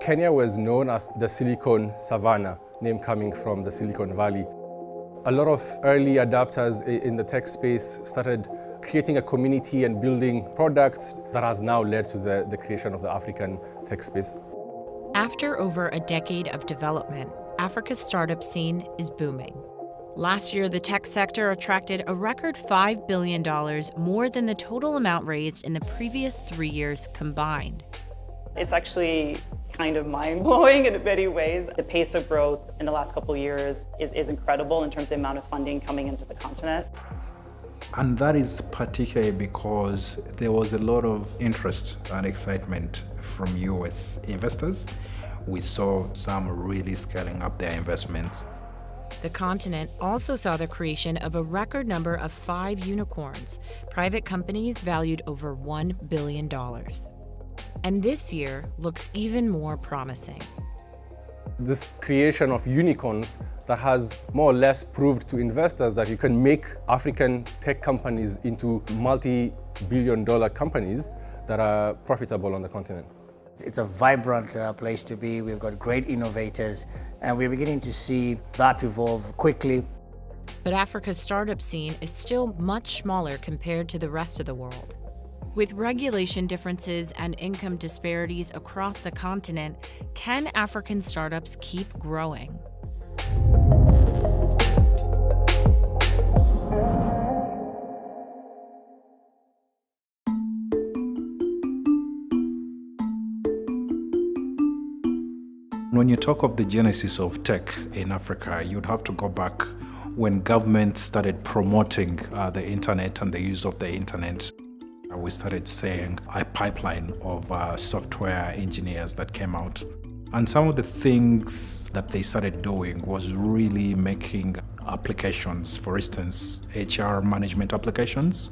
Kenya was known as the Silicon Savannah, name coming from the Silicon Valley. A lot of early adapters in the tech space started creating a community and building products that has now led to the creation of the African tech space. After over a decade of development, Africa's startup scene is booming. Last year, the tech sector attracted a record $5 billion, more than the total amount raised in the previous 3 years combined. It's actually kind of mind-blowing in many ways. The pace of growth in the last couple of years is incredible in terms of the amount of funding coming into the continent. And that is particularly because there was a lot of interest and excitement from US investors. We saw some really scaling up their investments. The continent also saw the creation of a record number of 5 unicorns, private companies valued over $1 billion. And this year looks even more promising. This creation of unicorns that has more or less proved to investors that you can make African tech companies into multi-billion-dollar companies that are profitable on the continent. It's a vibrant place to be. We've got great innovators, and we're beginning to see that evolve quickly. But Africa's startup scene is still much smaller compared to the rest of the world. With regulation differences and income disparities across the continent, can African startups keep growing? When you talk of the genesis of tech in Africa, you'd have to go back when government started promoting the internet and the use of the internet. We started seeing a pipeline of software engineers that came out. And some of the things that they started doing was really making applications, for instance, HR management applications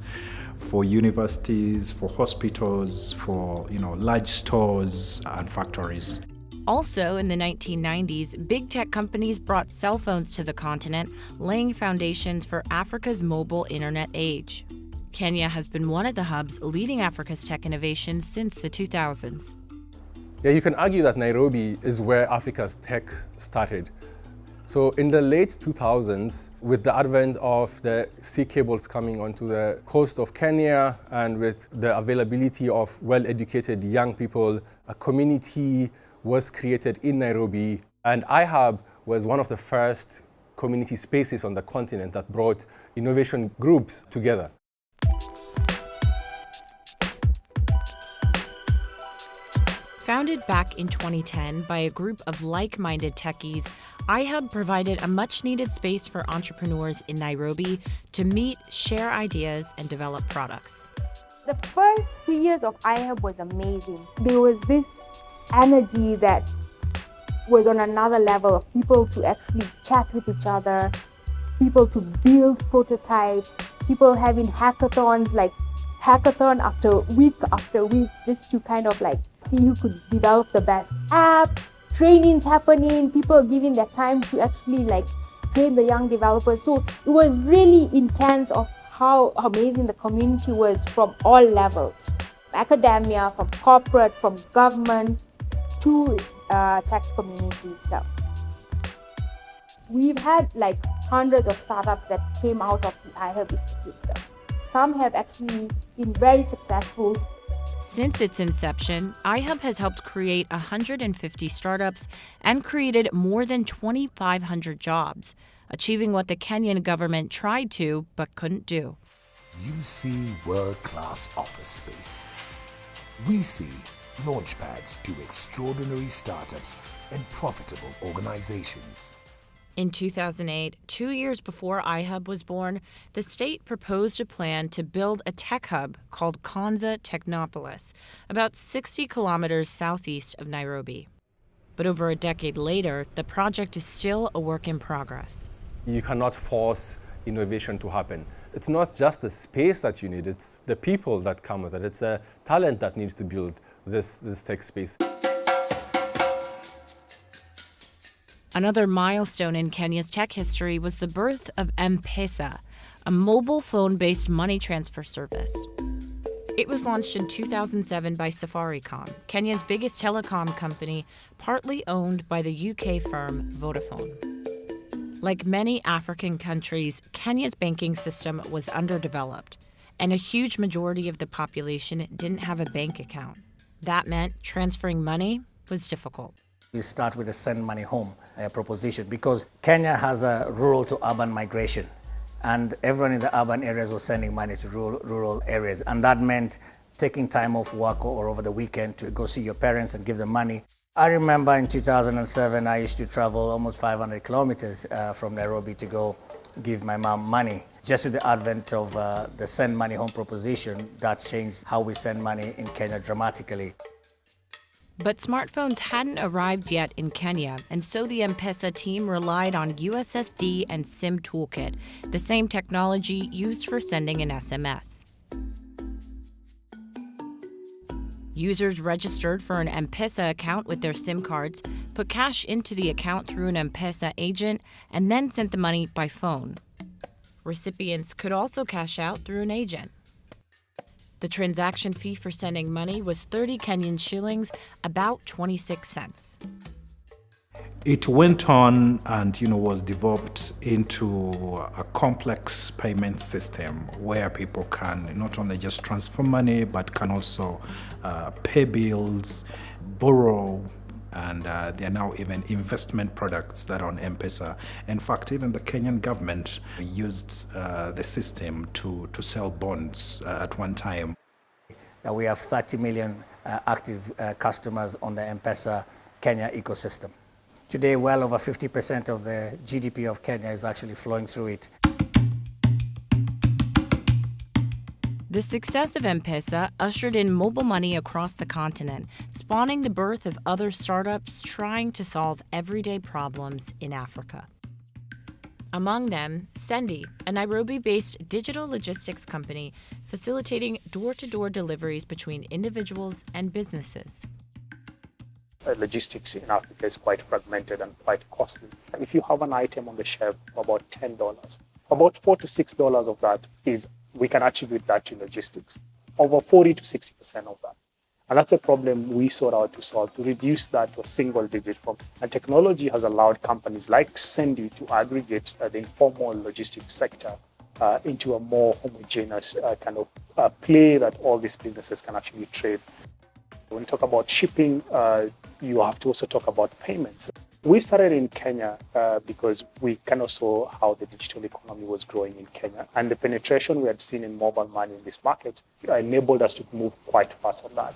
for universities, for hospitals, for large stores and factories. Also, in the 1990s, big tech companies brought cell phones to the continent, laying foundations for Africa's mobile internet age. Kenya has been one of the hubs leading Africa's tech innovations since the 2000s. Yeah, you can argue that Nairobi is where Africa's tech started. So in the late 2000s, with the advent of the sea cables coming onto the coast of Kenya and with the availability of well-educated young people, a community was created in Nairobi, and iHub was one of the first community spaces on the continent that brought innovation groups together. Founded back in 2010 by a group of like-minded techies, iHub provided a much-needed space for entrepreneurs in Nairobi to meet, share ideas, and develop products. The first 3 years of iHub was amazing. There was this energy that was on another level of people to actually chat with each other, people to build prototypes, people having hackathons, like hackathon after week, just to kind of like see who could develop the best app, trainings happening, people giving their time to actually like train the young developers. So it was really intense of how amazing the community was from all levels, academia, from corporate, from government, to tech community itself. We've had like hundreds of startups that came out of the iHub ecosystem. Some have actually been very successful. Since its inception, iHub has helped create 150 startups and created more than 2,500 jobs, achieving what the Kenyan government tried to but couldn't do. You see world-class office space. We see launchpads to extraordinary startups and profitable organizations. In 2008, 2 years before iHub was born, the state proposed a plan to build a tech hub called Konza Technopolis, about 60 kilometers southeast of Nairobi. But over a decade later, the project is still a work in progress. You cannot force innovation to happen. It's not just the space that you need, it's the people that come with it. It's a talent that needs to build this tech space. Another milestone in Kenya's tech history was the birth of M-Pesa, a mobile phone-based money transfer service. It was launched in 2007 by Safaricom, Kenya's biggest telecom company, partly owned by the UK firm Vodafone. Like many African countries, Kenya's banking system was underdeveloped, and a huge majority of the population didn't have a bank account. That meant transferring money was difficult. We start with the send money home proposition because Kenya has a rural to urban migration, and everyone in the urban areas was sending money to rural areas, and that meant taking time off work or over the weekend to go see your parents and give them money. I remember in 2007, I used to travel almost 500 kilometers from Nairobi to go give my mom money. Just with the advent of the send money home proposition, that changed how we send money in Kenya dramatically. But smartphones hadn't arrived yet in Kenya, and so the M-Pesa team relied on USSD and SIM Toolkit, the same technology used for sending an SMS. Users registered for an M-Pesa account with their SIM cards, put cash into the account through an M-Pesa agent, and then sent the money by phone. Recipients could also cash out through an agent. The transaction fee for sending money was 30 Kenyan shillings, about 26 cents. It went on and was developed into a complex payment system where people can not only just transfer money but can also pay bills, borrow, and there are now even investment products that are on M-Pesa. In fact, even the Kenyan government used the system to sell bonds at one time. We have 30 million active customers on the M-Pesa Kenya ecosystem. Today, well over 50% of the GDP of Kenya is actually flowing through it. The success of M-Pesa ushered in mobile money across the continent, spawning the birth of other startups trying to solve everyday problems in Africa. Among them, Sendi, a Nairobi-based digital logistics company facilitating door-to-door deliveries between individuals and businesses. Logistics in Africa is quite fragmented and quite costly. If you have an item on the shelf for about $10, about $4 to $6 of that is we can attribute that to logistics, over 40 to 60% of that. And that's a problem we sought out to solve, to reduce that to a single digit form. And technology has allowed companies like Sendi to aggregate the informal logistics sector into a more homogeneous kind of play that all these businesses can actually trade. When you talk about shipping, you have to also talk about payments. We started in Kenya because we kind of saw how the digital economy was growing in Kenya. And the penetration we had seen in mobile money in this market enabled us to move quite fast on that.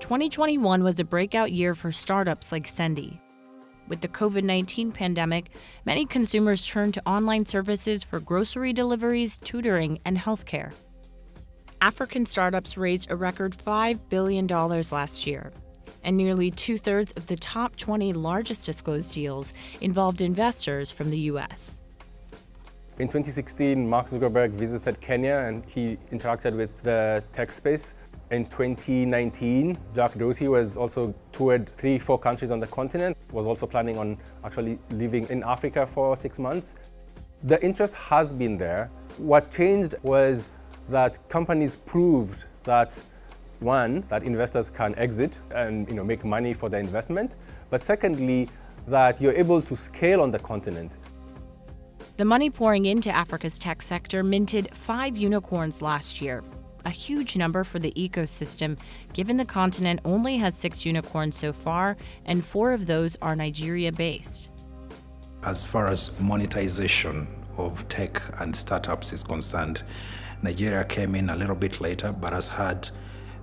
"2021 was a breakout year for startups like Sendi. With the COVID-19 pandemic, many consumers turned to online services for grocery deliveries, tutoring, and healthcare. African startups raised a record $5 billion last year, and nearly two-thirds of the top 20 largest disclosed deals involved investors from the US. In 2016, Mark Zuckerberg visited Kenya and he interacted with the tech space. In 2019, Jack Dorsey was also toured 3-4 countries on the continent, was also planning on actually living in Africa for 6 months. The interest has been there. What changed was that companies proved that, one, that investors can exit and make money for their investment, but secondly, that you're able to scale on the continent. The money pouring into Africa's tech sector minted 5 unicorns last year, a huge number for the ecosystem, given the continent only has 6 unicorns so far, and 4 of those are Nigeria-based. As far as monetization of tech and startups is concerned, Nigeria came in a little bit later, but has had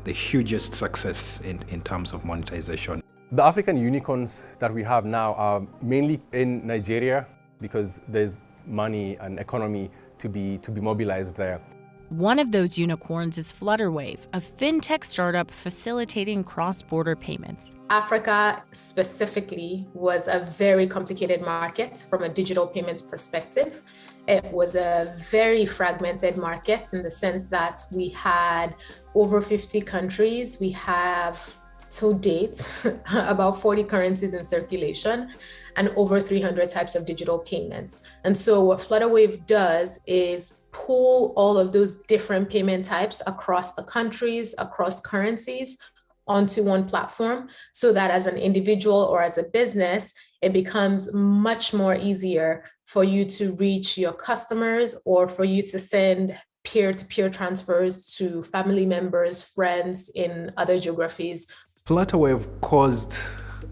the hugest success in terms of monetization. The African unicorns that we have now are mainly in Nigeria because there's money and economy to be mobilized there. One of those unicorns is Flutterwave, a fintech startup facilitating cross-border payments. Africa specifically was a very complicated market from a digital payments perspective. It was a very fragmented market in the sense that we had over 50 countries. We have to date, about 40 currencies in circulation and over 300 types of digital payments. And so what Flutterwave does is pool all of those different payment types across the countries, across currencies, onto one platform, so that as an individual or as a business, it becomes much more easier for you to reach your customers or for you to send peer-to-peer transfers to family members, friends in other geographies. Flutterwave caused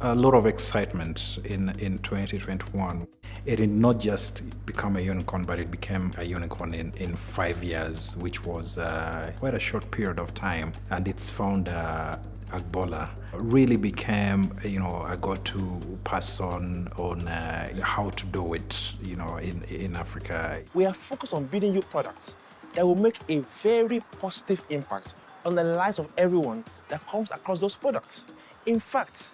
a lot of excitement in 2021. It did not just become a unicorn, but it became a unicorn in 5 years, which was quite a short period of time. And its founder, Agbola, really became, a go-to person on how to do it, in Africa. We are focused on building new products that will make a very positive impact on the lives of everyone that comes across those products. In fact,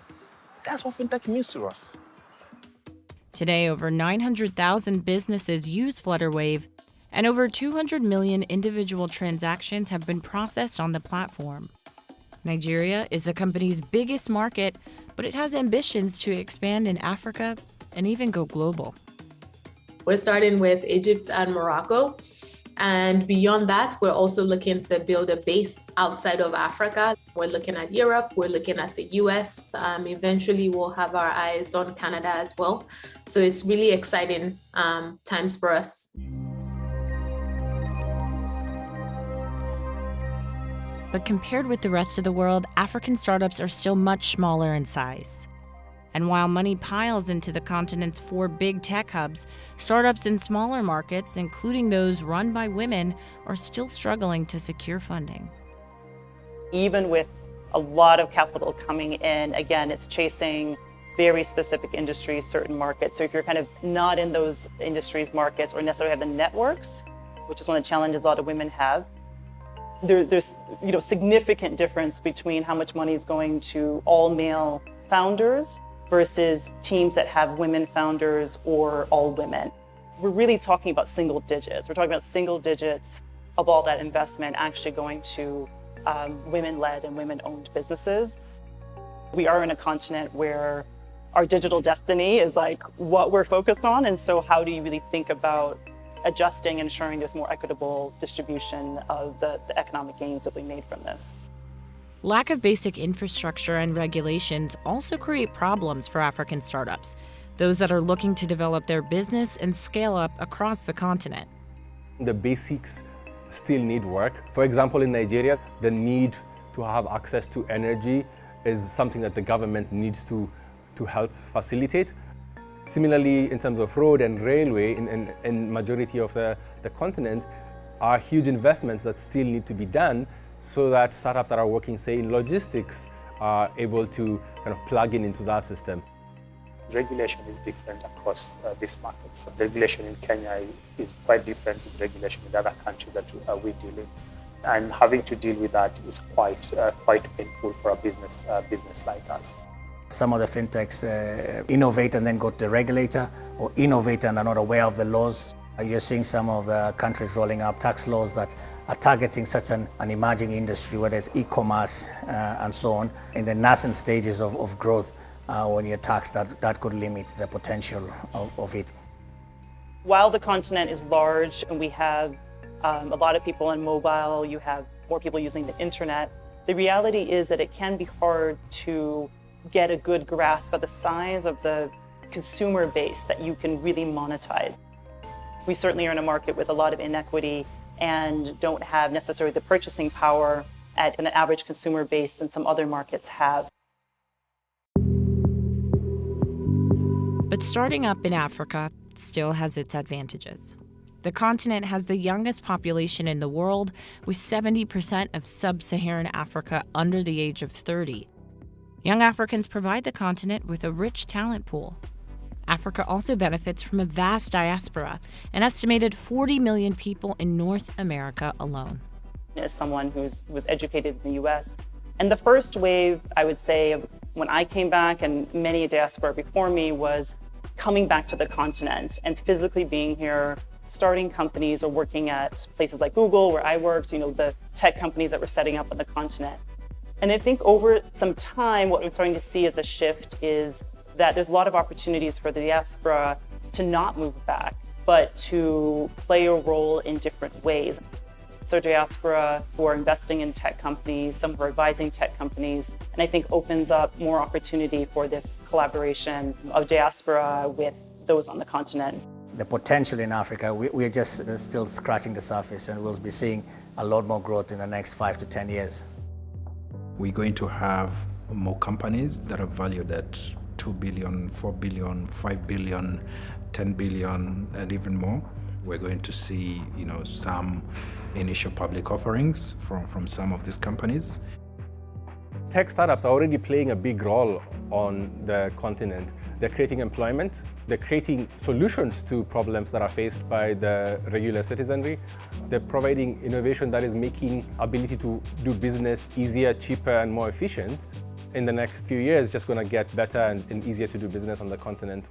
that's what fintech means to us. Today, over 900,000 businesses use Flutterwave, and over 200 million individual transactions have been processed on the platform. Nigeria is the company's biggest market, but it has ambitions to expand in Africa and even go global. We're starting with Egypt and Morocco. And beyond that, we're also looking to build a base outside of Africa. We're looking at Europe, we're looking at the US. Eventually, we'll have our eyes on Canada as well. So it's really exciting times for us. But compared with the rest of the world, African startups are still much smaller in size. And while money piles into the continent's 4 big tech hubs, startups in smaller markets, including those run by women, are still struggling to secure funding. Even with a lot of capital coming in, again, it's chasing very specific industries, certain markets. So if you're kind of not in those industries, markets, or necessarily have the networks, which is one of the challenges a lot of women have, there's significant difference between how much money is going to all male founders versus teams that have women founders or all women. We're really talking about single digits. We're talking about single digits of all that investment actually going to women-led and women-owned businesses. We are in a continent where our digital destiny is like what we're focused on, and so how do you really think about adjusting and ensuring there's more equitable distribution of the economic gains that we made from this? Lack of basic infrastructure and regulations also create problems for African startups, those that are looking to develop their business and scale up across the continent. The basics still need work. For example, in Nigeria, the need to have access to energy is something that the government needs to help facilitate. Similarly, in terms of road and railway, in majority of the continent, are huge investments that still need to be done so that startups that are working, say, in logistics are able to kind of plug into that system. Regulation is different across these markets. The regulation in Kenya is quite different from regulation in other countries that we deal with. And having to deal with that is quite painful for a business like us. Some of the fintechs innovate and then go to the regulator, or innovate and are not aware of the laws. You're seeing some of the countries rolling out tax laws that are targeting such an emerging industry, whether it's e-commerce and so on. In the nascent stages of growth, when you're taxed, that could limit the potential of it. While the continent is large and we have a lot of people on mobile, you have more people using the internet, the reality is that it can be hard to get a good grasp of the size of the consumer base that you can really monetize. We certainly are in a market with a lot of inequity and don't have necessarily the purchasing power at an average consumer base than some other markets have. But starting up in Africa still has its advantages. The continent has the youngest population in the world, with 70% of sub-Saharan Africa under the age of 30. Young Africans provide the continent with a rich talent pool. Africa also benefits from a vast diaspora, an estimated 40 million people in North America alone. As someone who was educated in the US, and the first wave, I would say, when I came back and many a diaspora before me, was coming back to the continent and physically being here, starting companies or working at places like Google, where I worked, the tech companies that were setting up on the continent. And I think over some time, what we're starting to see as a shift is that there's a lot of opportunities for the diaspora to not move back, but to play a role in different ways. So diaspora who are investing in tech companies, some who are advising tech companies, and I think opens up more opportunity for this collaboration of diaspora with those on the continent. The potential in Africa, we're just still scratching the surface, and we'll be seeing a lot more growth in the next 5 to 10 years. We're going to have more companies that are valued at 2 billion, 4 billion, 5 billion, 10 billion, and even more. We're going to see, some initial public offerings from some of these companies. Tech startups are already playing a big role on the continent. They're creating employment, they're creating solutions to problems that are faced by the regular citizenry. They're providing innovation that is making ability to do business easier, cheaper, and more efficient. In the next few years, just going to get better and easier to do business on the continent.